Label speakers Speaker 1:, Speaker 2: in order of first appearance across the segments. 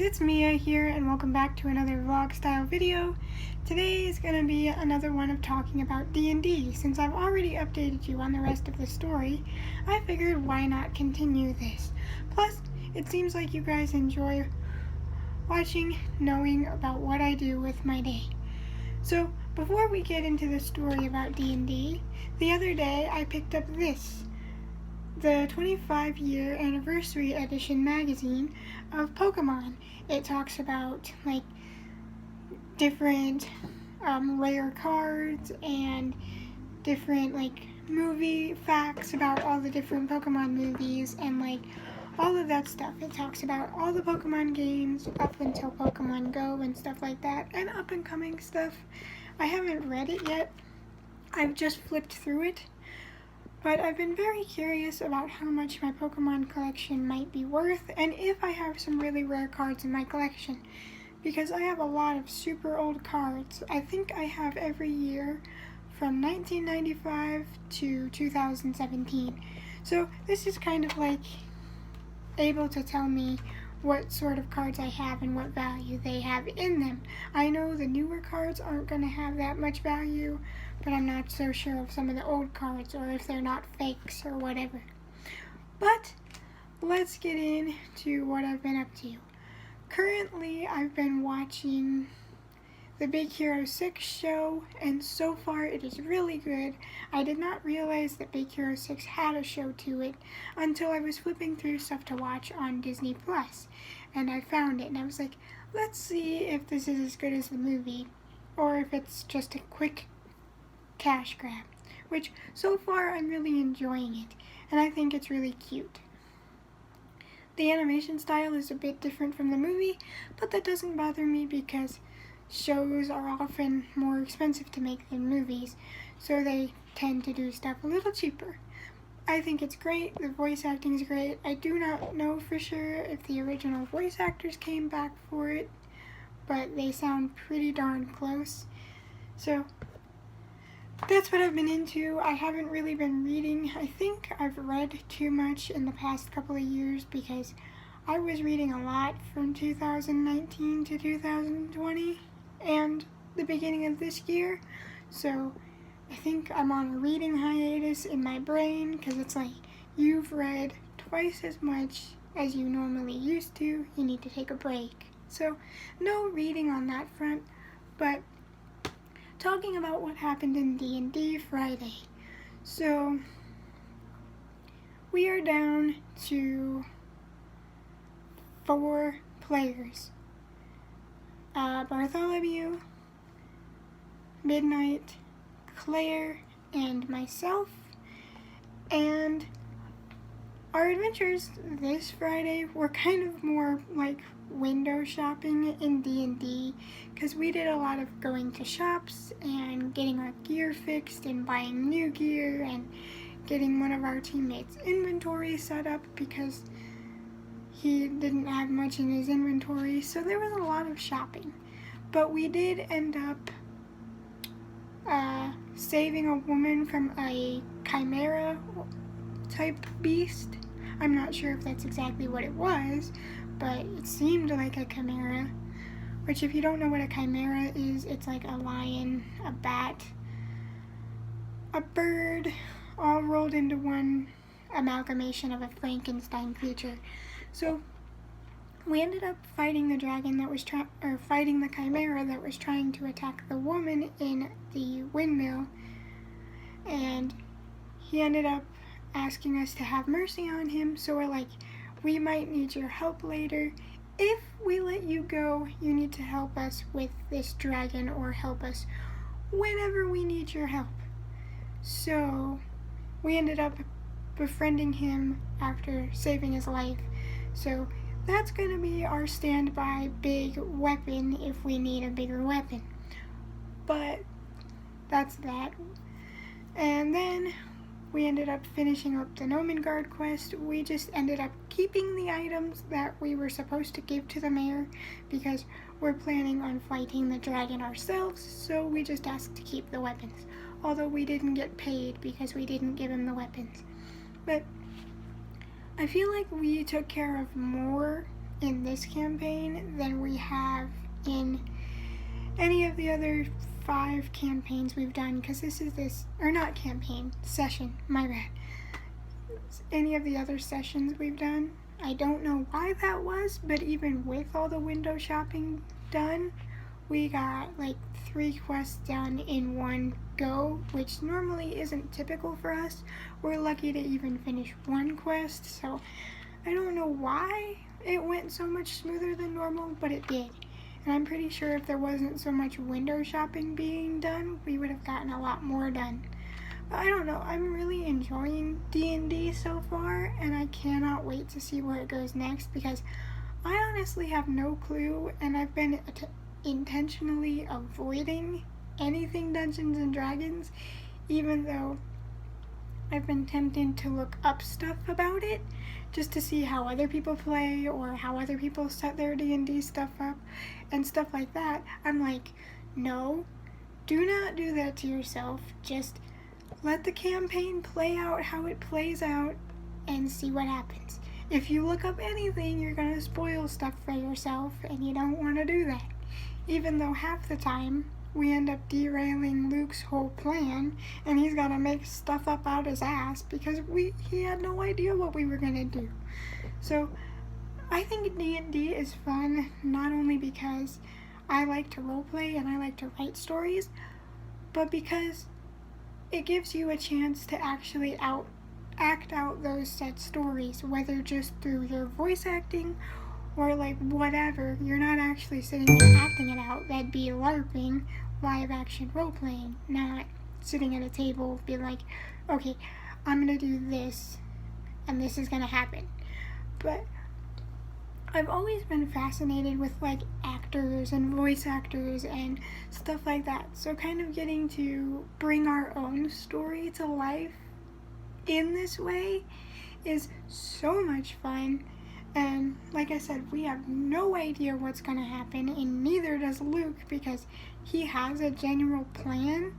Speaker 1: it's Mia here, and welcome back to another vlog style video. Today is going to be another one of talking about D&D. Since I've already updated you on the rest of the story, I figured why not continue this. Plus, it seems like you guys enjoy watching, knowing about what I do with my day. So, before we get into the story about D&D, the other day I picked up this. The 25-year anniversary edition magazine of Pokemon. It talks about different rare cards and different movie facts about all the different Pokemon movies and all of that stuff. It talks about all the Pokemon games up until Pokemon Go and stuff like that, and up and coming stuff. I haven't read it yet. I've just flipped through it. But I've been very curious about how much my Pokemon collection might be worth, and if I have some really rare cards in my collection, because I have a lot of super old cards. I think I have every year from 1995 to 2017. So this is kind of able to tell me what sort of cards I have and what value they have in them. I know the newer cards aren't going to have that much value, but I'm not so sure of some of the old cards or if they're not fakes or whatever. But let's get into what I've been up to. Currently, I've been watching the Big Hero 6 show, and so far it is really good. I did not realize that Big Hero 6 had a show to it until I was flipping through stuff to watch on Disney Plus, and I found it, and I was like, let's see if this is as good as the movie, or if it's just a quick cash grab, which so far I'm really enjoying it, and I think it's really cute. The animation style is a bit different from the movie, but that doesn't bother me because shows are often more expensive to make than movies, so they tend to do stuff a little cheaper. I think it's great. The voice acting is great. I do not know for sure if the original voice actors came back for it, but they sound pretty darn close. So that's what I've been into. I haven't really been reading. I think I've read too much in the past couple of years because I was reading a lot from 2019 to 2020 and the beginning of this year. So I think I'm on a reading hiatus in my brain because it's you've read twice as much as you normally used to. You need to take a break. So no reading on that front, but talking about what happened in D&D Friday. So we are down to 4 players. Bartholomew, Midnight, Claire, and myself. And our adventures this Friday were kind of more window shopping in D&D, because we did a lot of going to shops and getting our gear fixed and buying new gear and getting one of our teammates' inventory set up because he didn't have much in his inventory, so there was a lot of shopping. But we did end up saving a woman from a chimera type beast. I'm not sure if that's exactly what it was, but it seemed like a chimera, which if you don't know what a chimera is, it's like a lion, a bat, a bird, all rolled into one amalgamation of a Frankenstein creature. So we ended up fighting the dragon that was fighting the chimera that was trying to attack the woman in the windmill, and he ended up asking us to have mercy on him. So we're like, we might need your help later. If we let you go, you need to help us with this dragon or help us whenever we need your help. So we ended up befriending him after saving his life. So that's going to be our standby big weapon if we need a bigger weapon. But that's that. And then we ended up finishing up the Nomengard quest. We just ended up keeping the items that we were supposed to give to the mayor because we're planning on fighting the dragon ourselves, so we just asked to keep the weapons. Although we didn't get paid because we didn't give him the weapons. But I feel like we took care of more in this campaign than we have in any of the other 5 campaigns we've done, because not campaign, session, my bad. Any of the other sessions we've done. I don't know why that was, but even with all the window shopping done, we got like 3 quests done in one go, which normally isn't typical for us. We're lucky to even finish 1 quest, so I don't know why it went so much smoother than normal, but it did. And I'm pretty sure if there wasn't so much window shopping being done, we would have gotten a lot more done. But I don't know, I'm really enjoying D&D so far, and I cannot wait to see where it goes next, because I honestly have no clue, and I've been intentionally avoiding anything Dungeons and Dragons, even though I've been tempted to look up stuff about it, just to see how other people play, or how other people set their D&D stuff up, and stuff like that. I'm like, no, do not do that to yourself. Just let the campaign play out how it plays out, and see what happens. If you look up anything, you're gonna spoil stuff for yourself, and you don't want to do that. Even though half the time, we end up derailing Luke's whole plan, and he's gonna make stuff up out his ass because he had no idea what we were gonna do. So I think D&D is fun, not only because I like to roleplay and I like to write stories, but because it gives you a chance to actually act out those set stories, whether just through your voice acting or like whatever. You're not actually sitting there acting it out. That'd be LARPing, live action role playing, not sitting at a table be like, okay, I'm gonna do this and this is gonna happen. But I've always been fascinated with like actors and voice actors and stuff like that, so kind of getting to bring our own story to life in this way is so much fun. And like I said, we have no idea what's gonna happen, and neither does Luke, because he has a general plan,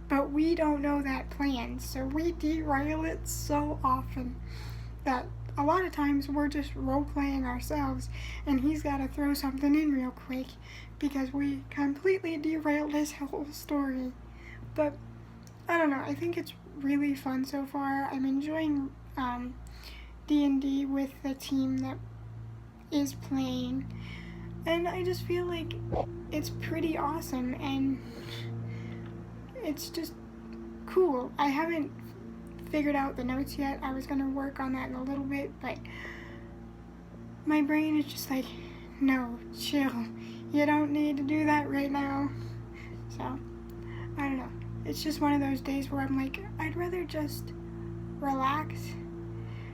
Speaker 1: but we don't know that plan, so we derail it so often that a lot of times we're just role-playing ourselves, and he's got to throw something in real quick because we completely derailed his whole story. But I don't know, I think it's really fun so far. I'm enjoying D&D with the team that is playing, and I just feel like it's pretty awesome, and it's just cool. I haven't figured out the notes yet. I was going to work on that in a little bit, but my brain is just like, no, chill. You don't need to do that right now. So, I don't know. It's just one of those days where I'm like, I'd rather just relax,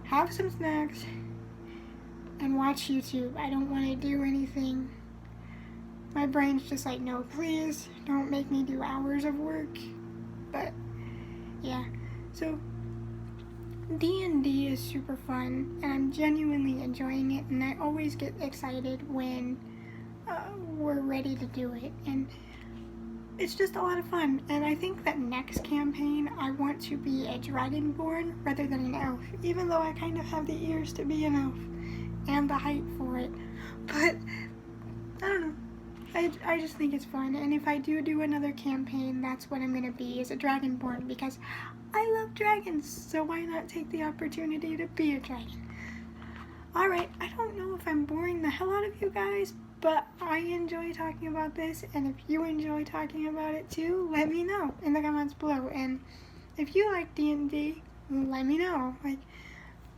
Speaker 1: have some snacks, and watch YouTube. I don't want to do anything. My brain's just like, no, please, don't make me do hours of work. But, yeah. So, D&D is super fun, and I'm genuinely enjoying it, and I always get excited when we're ready to do it, and it's just a lot of fun. And I think that next campaign I want to be a dragonborn rather than an elf, even though I kind of have the ears to be an elf and the height for it. But I don't know, I just think it's fun, and if I do another campaign, that's what I'm gonna be, is a dragonborn, because I love dragons, so why not take the opportunity to be a dragon? Alright, I don't know if I'm boring the hell out of you guys, but I enjoy talking about this, and if you enjoy talking about it too, let me know in the comments below. And if you like D&D, let me know.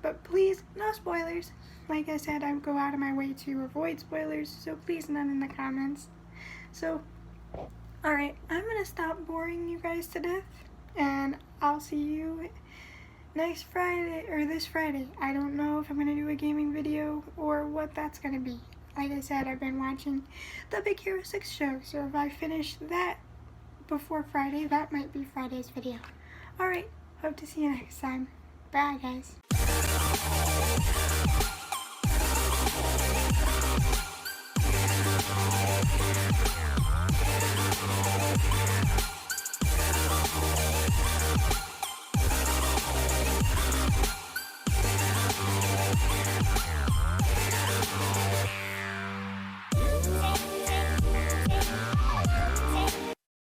Speaker 1: But please, no spoilers. Like I said, I go out of my way to avoid spoilers, so please none in the comments. So, alright, I'm gonna stop boring you guys to death, and I'll see you next Friday, or this Friday. I don't know if I'm gonna do a gaming video or what that's gonna be. Like I said, I've been watching the Big Hero 6 show, so if I finish that before Friday, that might be Friday's video. Alright, hope to see you next time. Bye, guys.